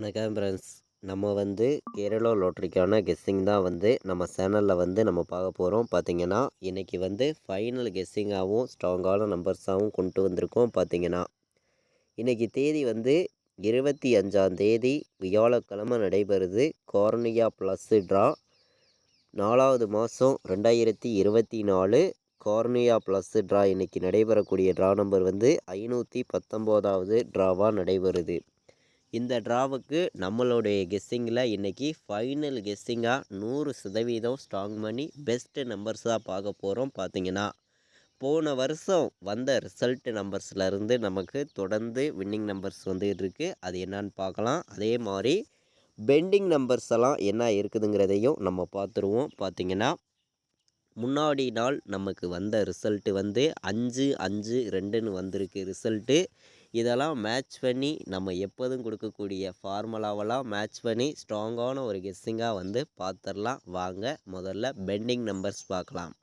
வணக்கம் ஃப்ரெண்ட்ஸ். நம்ம கேரளா லாட்ரிக்கான கெஸ்ஸிங் தான் நம்ம சேனலில் நம்ம பார்க்க போகிறோம். பார்த்தீங்கன்னா இன்றைக்கி ஃபைனல் கெஸ்ஸிங்காகவும் ஸ்ட்ராங்கான நம்பர்ஸாகவும் கொண்டு வந்திருக்கோம். பார்த்தீங்கன்னா இன்றைக்கி தேதி 25ஆம் தேதி வியாழக்கிழமை நடைபெறுது. கார்னியா ப்ளஸ் ட்ரா 4வது மாதம் 2024 கார்னியா ப்ளஸ் ட்ரா இன்றைக்கி நடைபெறக்கூடிய ட்ரா நம்பர் 519வது ட்ராவாக நடைபெறுது. இந்த ட்ராவுக்கு நம்மளுடைய கெஸ்ஸிங்கில் இன்றைக்கி ஃபைனல் கெஸ்ஸிங்காக 100% ஸ்ட்ராங் பண்ணி பெஸ்ட்டு நம்பர்ஸாக பார்க்க போகிறோம். பார்த்திங்கன்னா போன வருஷம் வந்த ரிசல்ட் நம்பர்ஸ்லேருந்து நமக்கு தொடர்ந்து வின்னிங் நம்பர்ஸ் இருக்குது. அது என்னன்னு பார்க்கலாம். அதே மாதிரி பெண்டிங் நம்பர்ஸ் எல்லாம் என்ன இருக்குதுங்கிறதையும் நம்ம பார்த்துருவோம். பார்த்திங்கன்னா முன்னாடி நாள் நமக்கு வந்த ரிசல்ட்டு 5-5-2ன்னு வந்திருக்கு ரிசல்ட்டு. இதெல்லாம் மேட்ச் பண்ணி நம்ம எப்போதும் கொடுக்கக்கூடிய ஃபார்முலாவெல்லாம் மேட்ச் பண்ணி ஸ்ட்ராங்கான ஒரு கெஸ்ஸிங்காக பார்த்துடலாம். வாங்க முதல்ல பெண்டிங் நம்பர்ஸ் பார்க்கலாம்.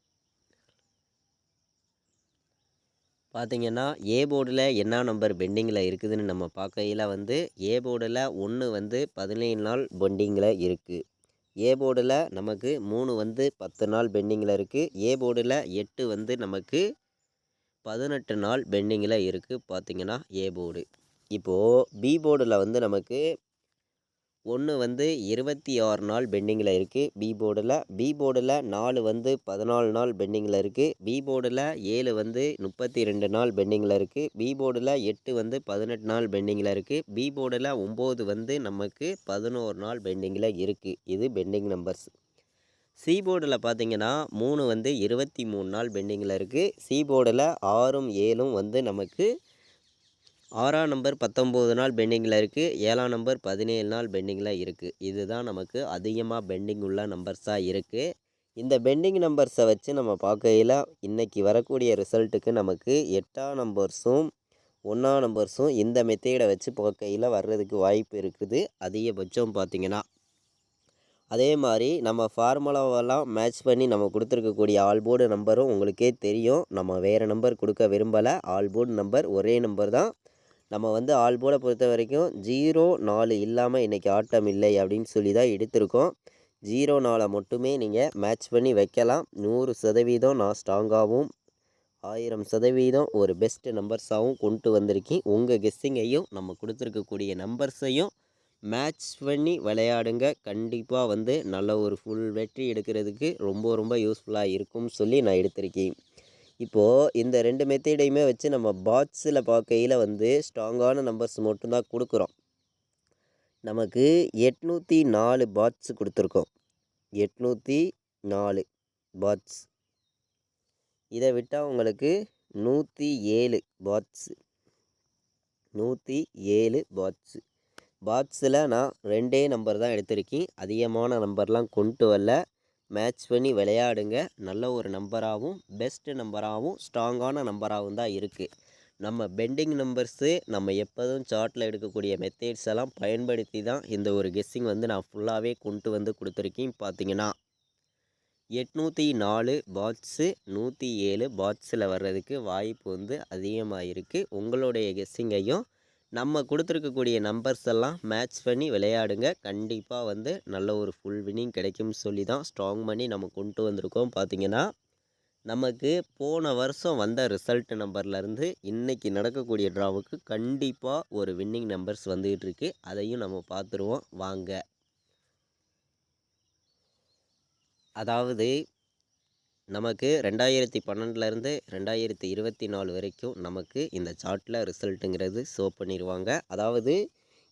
பார்த்திங்கன்னா ஏ போர்டில் என்ன நம்பர் பெண்டிங்கில் இருக்குதுன்னு நம்ம பார்க்கையில் ஏ போர்டில் 1 17 நாள் பெண்டிங்கில் இருக்குது. ஏ போர்டில் நமக்கு 3 10 நாள் பெண்டிங்கில் இருக்குது. ஏ போர்டில் 8 நமக்கு 18 நாள் பெண்டிங்கில் இருக்குது. பார்த்திங்கன்னா ஏ போர்டு. இப்போது பி போர்டில் நமக்கு 1 26 நாள் பெண்டிங்கில் இருக்குது. பி போர்டில் 4 14 நாள் பெண்டிங்கில் இருக்குது. பி போர்டில் 7 32 நாள் பெண்டிங்கில் இருக்குது. பி போர்டில் 8 18 நாள் பெண்டிங்கில் இருக்குது. பி போர்டில் 9 நமக்கு 11 நாள் பெண்டிங்கில் இருக்குது. இது பெண்டிங் நம்பர்ஸ். சி போர்டில் பார்த்திங்கன்னா 3 23 நாள் பெண்டிங்கில் இருக்குது. சி போர்டில் 6 7 நமக்கு 6ஆம் நம்பர் 19 நாள் பெண்டிங்கில் இருக்குது. 7ஆம் நம்பர் 17 நாள் பெண்டிங்கில் இருக்குது. இதுதான் நமக்கு அதிகமாக பெண்டிங் உள்ள நம்பர்ஸாக இருக்குது. இந்த பெண்டிங் நம்பர்ஸை வச்சு நம்ம பார்க்கையில் இன்றைக்கி வரக்கூடிய ரிசல்ட்டுக்கு நமக்கு 8ஆம் நம்பர்ஸும் 1ஆம் நம்பர்ஸும் இந்த மெத்தேடை வச்சு பார்க்கையில் வர்றதுக்கு வாய்ப்பு இருக்குது அதிகபட்சம். பார்த்திங்கன்னா அதே மாதிரி நம்ம ஃபார்முலாவெல்லாம் மேட்ச் பண்ணி நம்ம கொடுத்துருக்கக்கூடிய ஆல்போர்டு நம்பரும் உங்களுக்கே தெரியும். நம்ம வேறு நம்பர் கொடுக்க விரும்பலை. ஆல்போர்டு நம்பர் ஒரே நம்பர் தான். நம்ம ஆல்போர்டை பொறுத்த வரைக்கும் 0-4 இல்லாமல் இன்றைக்கி ஆட்டம் இல்லை அப்படின்னு சொல்லி தான் எடுத்திருக்கோம். 0-4 மட்டுமே நீங்கள் மேட்ச் பண்ணி வைக்கலாம். 100% நான் ஸ்ட்ராங்காகவும் 1000% ஒரு பெஸ்ட்டு நம்பர்ஸாகவும் கொண்டு வந்திருக்கேன். உங்கள் கெஸ்ஸிங்கையும் நம்ம கொடுத்துருக்கக்கூடிய நம்பர்ஸையும் மேட்ச் பண்ணி விளையாடுங்க. கண்டிப்பாக நல்ல ஒரு ஃபுல் வெற்றி எடுக்கிறதுக்கு ரொம்ப ரொம்ப யூஸ்ஃபுல்லாக இருக்கும்னு சொல்லி நான் எடுத்திருக்கேன். இப்போது இந்த 2 மெத்தேடையுமே வச்சு நம்ம பாட்ஸில் பார்க்கையில் ஸ்ட்ராங்கான நம்பர்ஸ் மட்டும்தான் கொடுக்குறோம். நமக்கு 804 பாட்ஸ் கொடுத்துருக்கோம். 804 பாட்ஸ். இதை விட்டால் உங்களுக்கு 107 பாட்ஸு. 107 பாட்ஸு. பாட்ஸில் நான் 2 நம்பர் தான் எடுத்திருக்கேன். அதிகமான நம்பர்லாம் கொண்டு வரல. மேட்ச் பண்ணி விளையாடுங்க. நல்ல ஒரு நம்பராகவும் பெஸ்ட்டு நம்பராகவும் ஸ்ட்ராங்கான நம்பராகவும் தான் இருக்குது. நம்ம பெண்டிங் நம்பர்ஸு நம்ம எப்போதும் சார்ட்டில் எடுக்கக்கூடிய மெத்தேட்ஸ் எல்லாம் பயன்படுத்தி தான் இந்த ஒரு கெஸ்ஸிங் நான் ஃபுல்லாகவே கொண்டு கொடுத்துருக்கேன். பார்த்திங்கன்னா 804 பாட்ஸு 107 பாட்ஸில் வர்றதுக்கு வாய்ப்பு அதிகமாக இருக்குது. உங்களுடைய கெஸ்ஸிங்கையும் நம்ம கொடுத்துருக்கக்கூடிய நம்பர்ஸ் எல்லாம் மேட்ச் பண்ணி விளையாடுங்க. கண்டிப்பாக நல்ல ஒரு ஃபுல் வின்னிங் கிடைக்கும்னு சொல்லி தான் ஸ்ட்ராங் பண்ணி நம்ம கொண்டு வந்திருக்கோம். பார்த்திங்கன்னா நமக்கு போன வருஷம் வந்த ரிசல்ட் நம்பர்லேருந்து இன்றைக்கி நடக்கக்கூடிய ட்ராவுக்கு கண்டிப்பாக ஒரு வின்னிங் நம்பர்ஸ் வந்துகிட்டு இருக்கு. அதையும் நம்ம பார்த்துருவோம் வாங்க. அதாவது நமக்கு 2012லேருந்து 2024 வரைக்கும் நமக்கு இந்த சார்ட்டில் ரிசல்ட்டுங்கிறது ஷோ பண்ணிடுவாங்க. அதாவது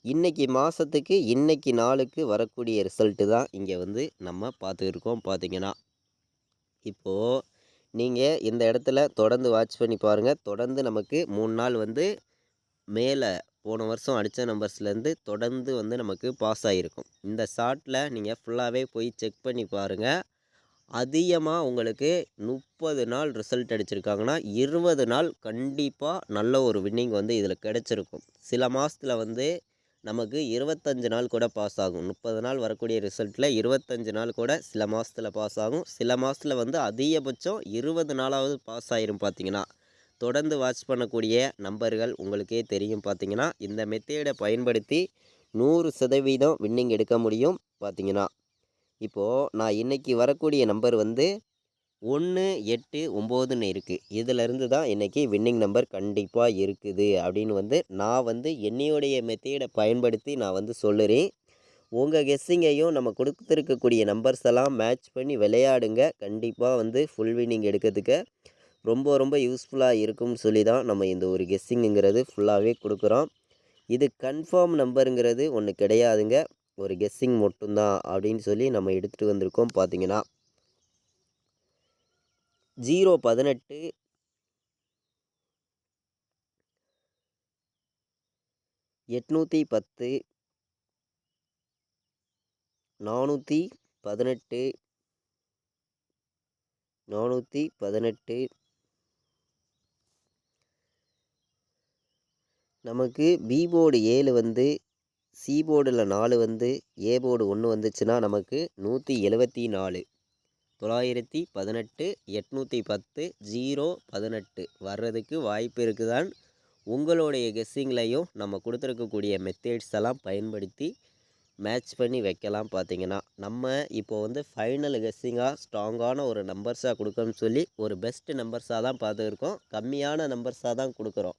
இன்றைக்கி மாதத்துக்கு இன்றைக்கி நாளுக்கு வரக்கூடிய ரிசல்ட்டு தான் இங்கே நம்ம பார்த்துருக்கோம். பார்த்திங்கன்னா இப்போது நீங்கள் இந்த இடத்துல தொடர்ந்து வாட்ச் பண்ணி பாருங்கள். தொடர்ந்து நமக்கு 3 நாள் மேலே போன வருஷம் அடித்த நம்பர்ஸ்லேருந்து தொடர்ந்து நமக்கு பாஸ் ஆகிருக்கும். இந்த ஷார்ட்டில் நீங்கள் ஃபுல்லாகவே போய் செக் பண்ணி பாருங்கள். அதிகமாக உங்களுக்கு 30 நாள் ரிசல்ட் அடிச்சிருக்காங்கன்னா 20 நாள் கண்டிப்பாக நல்ல ஒரு வின்னிங் இதில் கிடச்சிருக்கும். சில மாதத்தில் நமக்கு 25 நாள் கூட பாஸ் ஆகும். 30 நாள் வரக்கூடிய ரிசல்ட்டில் 25 நாள் கூட சில மாதத்தில் பாஸ் ஆகும். சில மாதத்தில் அதிகபட்சம் 20 நாளாவது பாஸ் ஆகிரும். பார்த்திங்கன்னா தொடர்ந்து வாட்ச் பண்ணக்கூடிய நம்பர்கள் உங்களுக்கே தெரியும். பார்த்திங்கன்னா இந்த மெத்தேடை பயன்படுத்தி 100% வின்னிங் எடுக்க முடியும் பார்த்தீங்கன்னா. இப்போது நான் இன்றைக்கி வரக்கூடிய நம்பர் வந்து 1, 8, 9ன்னு இருக்குது. இதிலேருந்து தான் இன்றைக்கி வின்னிங் நம்பர் கண்டிப்பாக இருக்குது அப்படின்னு வந்து நான் வந்து என்னையுடைய மெத்தேடை பயன்படுத்தி நான் வந்து சொல்லுறேன். உங்கள் கெஸ்ஸிங்கையும் நம்ம கொடுத்துருக்கக்கூடிய நம்பர்ஸ் எல்லாம் மேட்ச் பண்ணி விளையாடுங்க. கண்டிப்பாக வந்து ஃபுல் வின்னிங் எடுக்கிறதுக்கு ரொம்ப ரொம்ப யூஸ்ஃபுல்லாக இருக்கும்னு சொல்லி தான் நம்ம இந்த ஒரு கெஸ்ஸிங்குங்கிறது ஃபுல்லாகவே கொடுக்குறோம். இது கன்ஃபார்ம் நம்பருங்கிறது ஒன்று கிடையாதுங்க. ஒரு கெஸ்ஸிங் மட்டும்தான் அப்படின்னு சொல்லி நம்ம எடுத்துகிட்டு வந்திருக்கோம் பார்த்தீங்கன்னா. 018 810 418 418 நமக்கு பி போர்டு 7 வந்து சி போர்டில் 4 வந்து ஏ போர்டு 1 வந்துச்சுன்னா நமக்கு 174 918 810 018 வர்றதுக்கு வாய்ப்பு இருக்குதான். உங்களுடைய கெஸ்ஸிங்லையும் நம்ம கொடுத்துருக்கக்கூடிய மெத்தேட்ஸ் எல்லாம் பயன்படுத்தி மேட்ச் பண்ணி வைக்கலாம். பார்த்தீங்கன்னா நம்ம இப்போது வந்து ஃபைனல் கெஸ்ஸிங்காக ஸ்ட்ராங்கான ஒரு நம்பர்ஸாக கொடுக்கணும்னு சொல்லி ஒரு பெஸ்ட்டு நம்பர்ஸாக தான் பார்த்துருக்கோம். கம்மியான நம்பர்ஸாக தான் கொடுக்குறோம்.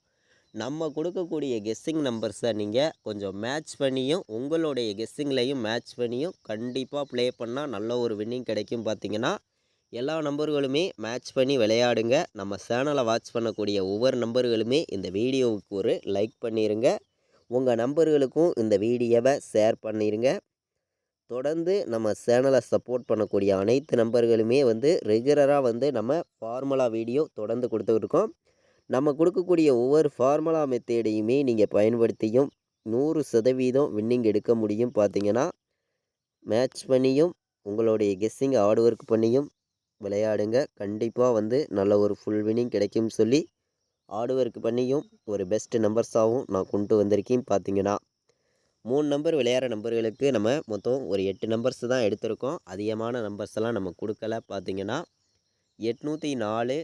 நம்ம கொடுக்கக்கூடிய கெஸ்ஸிங் நம்பர்ஸை நீங்கள் கொஞ்சம் மேட்ச் பண்ணியும் உங்களுடைய கெஸ்ஸிங்லையும் மேட்ச் பண்ணியும் கண்டிப்பாக ப்ளே பண்ணால் நல்ல ஒரு வின்னிங் கிடைக்கும். பார்த்தீங்கன்னா எல்லா நம்பர்களுமே மேட்ச் பண்ணி விளையாடுங்க. நம்ம சேனலை வாட்ச் பண்ணக்கூடிய ஒவ்வொரு நம்பர்களுமே இந்த வீடியோவுக்கு ஒரு லைக் பண்ணிடுங்க. உங்கள் நம்பர்களுக்கும் இந்த வீடியோவை ஷேர் பண்ணிடுங்க. தொடர்ந்து நம்ம சேனலை சப்போர்ட் பண்ணக்கூடிய அனைத்து நம்பர்களுமே வந்து ரெகுலராக வந்து நம்ம ஃபார்முலா வீடியோ தொடர்ந்து கொடுத்துருக்கோம். நம்ம கொடுக்கக்கூடிய ஒவ்வொரு ஃபார்முலா மெத்தேடையுமே நீங்கள் பயன்படுத்தியும் 100% வின்னிங் எடுக்க முடியும். பார்த்தீங்கன்னா மேட்ச் பண்ணியும் உங்களுடைய கெஸ்ஸிங் ஹார்ட் ஒர்க் பண்ணியும் விளையாடுங்க. கண்டிப்பாக வந்து நல்ல ஒரு ஃபுல் வின்னிங் கிடைக்கும்னு சொல்லி ஹார்ட் ஒர்க் பண்ணியும் ஒரு பெஸ்ட் நம்பர்ஸாகவும் நான் கொண்டு வந்திருக்கேன். பார்த்தீங்கன்னா 3 நம்பர் விளையாடுற நம்பர்களுக்கு நம்ம மொத்தம் ஒரு 8 நம்பர்ஸ் தான் எடுத்திருக்கோம். அதிகமான நம்பர்ஸ் எல்லாம் நம்ம கொடுக்கல. பார்த்தீங்கன்னா 804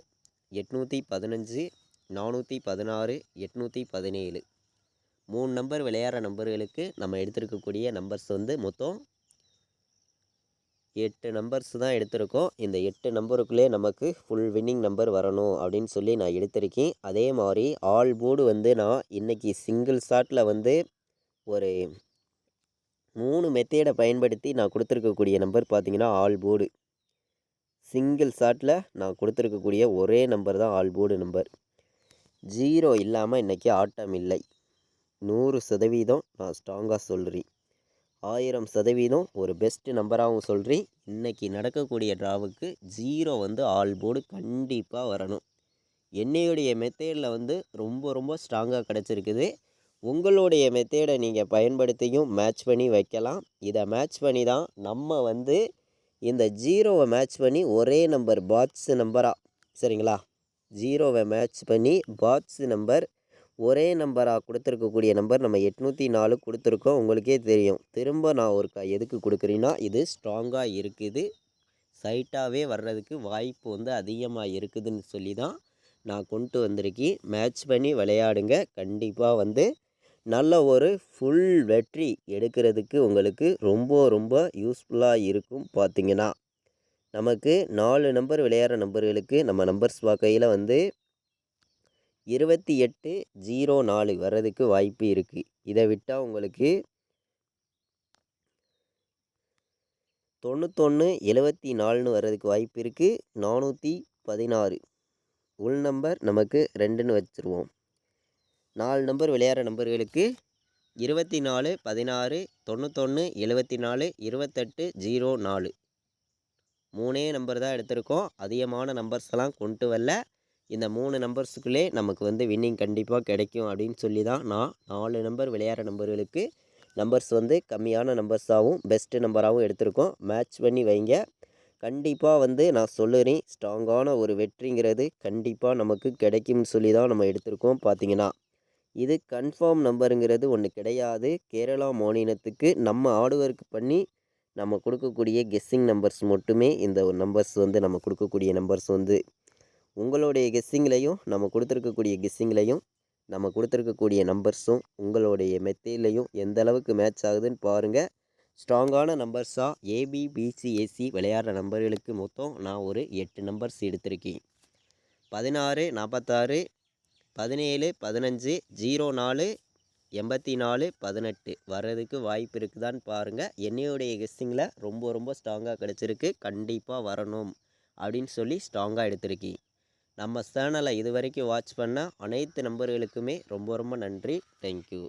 815 416 817 3 நம்பர் விளையாடுற நம்பர்களுக்கு நம்ம எடுத்திருக்கக்கூடிய நம்பர்ஸ் வந்து மொத்தம் 8 நம்பர்ஸ் தான் எடுத்திருக்கோம். இந்த 8 நம்பருக்குள்ளே நமக்கு ஃபுல் வின்னிங் நம்பர் வரணும் அப்படின்னு சொல்லி நான் எடுத்திருக்கேன். அதே மாதிரி ஆல் போர்டு வந்து நான் இன்றைக்கி சிங்கிள் ஷாட்டில் வந்து ஒரு 3 மெத்தேடை பயன்படுத்தி நான் கொடுத்துருக்கக்கூடிய நம்பர் பார்த்தீங்கன்னா ஆல் போர்டு. சிங்கிள் ஷாட்டில் நான் கொடுத்துருக்கக்கூடிய ஒரே நம்பர் தான் ஆல் போர்டு நம்பர். 0 இல்லாமல் இன்றைக்கி ஆட்டம் இல்லை. 100% நான் ஸ்ட்ராங்காக சொல்கிறேன். 1000% ஒரு பெஸ்ட்டு நம்பராகவும் சொல்கிறேன். இன்றைக்கி நடக்கக்கூடிய ட்ராவுக்கு 0 வந்து ஆல் போர்டு கண்டிப்பாக வரணும். என்னையுடைய மெத்தேடில் வந்து ரொம்ப ரொம்ப ஸ்ட்ராங்காக கிடச்சிருக்குது. உங்களுடைய மெத்தேடை நீங்கள் பயன்படுத்தியும் மேட்ச் பண்ணி வைக்கலாம். இதை மேட்ச் பண்ணி தான் நம்ம வந்து இந்த 0வை மேட்ச் பண்ணி ஒரே நம்பர் பாட்ஸ் நம்பராக சரிங்களா 0வை மேட்ச் பண்ணி பாட்ஸ் நம்பர் ஒரே நம்பராக கொடுத்துருக்கக்கூடிய நம்பர் நம்ம 804 கொடுத்துருக்கோம். உங்களுக்கே தெரியும். திரும்ப நான் ஒரு எதுக்கு கொடுக்குறேன்னா இது ஸ்ட்ராங்காக இருக்குது. சைட்டாகவே வர்றதுக்கு வாய்ப்பு வந்து அதிகமாக இருக்குதுன்னு சொல்லி தான் நான் கொண்டு வந்திருக்கேன். மேட்ச் பண்ணி விளையாடுங்க. கண்டிப்பாக வந்து நல்ல ஒரு ஃபுல் வெற்றி எடுக்கிறதுக்கு உங்களுக்கு ரொம்ப ரொம்ப யூஸ்ஃபுல்லாக இருக்கும். பார்த்தீங்கன்னா நமக்கு 4 நம்பர் விளையாடுற நம்பர்களுக்கு நம்ம நம்பர்ஸ் பார்க்கையில் வந்து 2804 வர்றதுக்கு வாய்ப்பு இருக்குது. இதை விட்டால் உங்களுக்கு 9174ன்னு வர்றதுக்கு வாய்ப்பு இருக்குது. 416 உள் நம்பர் நமக்கு 2ன்னு வச்சுருவோம். 4 நம்பர் விளையாடுற நம்பர்களுக்கு 24 16 91 74 28 04 3 நம்பர் தான் எடுத்திருக்கோம். அதிகமான நம்பர்ஸ் எல்லாம் கொண்டு வரல. இந்த 3 நம்பர்ஸுக்குள்ளே நமக்கு வந்து வின்னிங் கண்டிப்பாக கிடைக்கும் அப்படின்னு சொல்லி தான் நான் 4 நம்பர் விளையாடுற நம்பர்களுக்கு நம்பர்ஸ் வந்து கம்மியான நம்பர்ஸாகவும் பெஸ்ட்டு நம்பராகவும் எடுத்திருக்கோம். மேட்ச் பண்ணி வைங்க. கண்டிப்பாக வந்து நான் சொல்லுறேன் ஸ்ட்ராங்கான ஒரு வெற்றிங்கிறது கண்டிப்பாக நமக்கு கிடைக்கும்னு சொல்லி தான் நம்ம எடுத்திருக்கோம். பார்த்தீங்கன்னா இது கன்ஃபார்ம் நம்பருங்கிறது ஒன்று கிடையாது. கேரளா மாநிலத்துக்கு நம்ம ஹார்ட் ஒர்க் பண்ணி நம்ம கொடுக்கக்கூடிய கெஸ்ஸிங் நம்பர்ஸ் மட்டுமே இந்த ஒரு நம்பர்ஸ் வந்து நம்ம கொடுக்கக்கூடிய நம்பர்ஸ் வந்து உங்களுடைய கெஸ்ஸிங்லையும் நம்ம கொடுத்துருக்கக்கூடிய கெஸ்ஸிங்லையும் நம்ம கொடுத்துருக்கக்கூடிய நம்பர்ஸும் உங்களுடைய மெத்தையிலையும் எந்த அளவுக்கு மேட்ச் ஆகுதுன்னு பாருங்கள். ஸ்ட்ராங்கான நம்பர்ஸாக ஏபிபிசிஏசி விளையாடுற நம்பர்களுக்கு மொத்தம் நான் ஒரு 8 நம்பர்ஸ் எடுத்திருக்கேன். 16, 46, 17, 15, 04, 84, 18 வர்றதுக்கு வாய்ப்பு இருக்குதான்னு பாருங்கள். என்னையுடைய கெஸ்ஸிங்கில் ரொம்ப ரொம்ப ஸ்ட்ராங்காக கிடச்சிருக்கு. கண்டிப்பாக வரணும் அப்படின்னு சொல்லி ஸ்ட்ராங்காக எடுத்திருக்கேன். நம்ம சேனலை இது வரைக்கும் வாட்ச் பண்ண அனைத்து நம்பர்களுக்குமே ரொம்ப ரொம்ப நன்றி. தேங்க்யூ.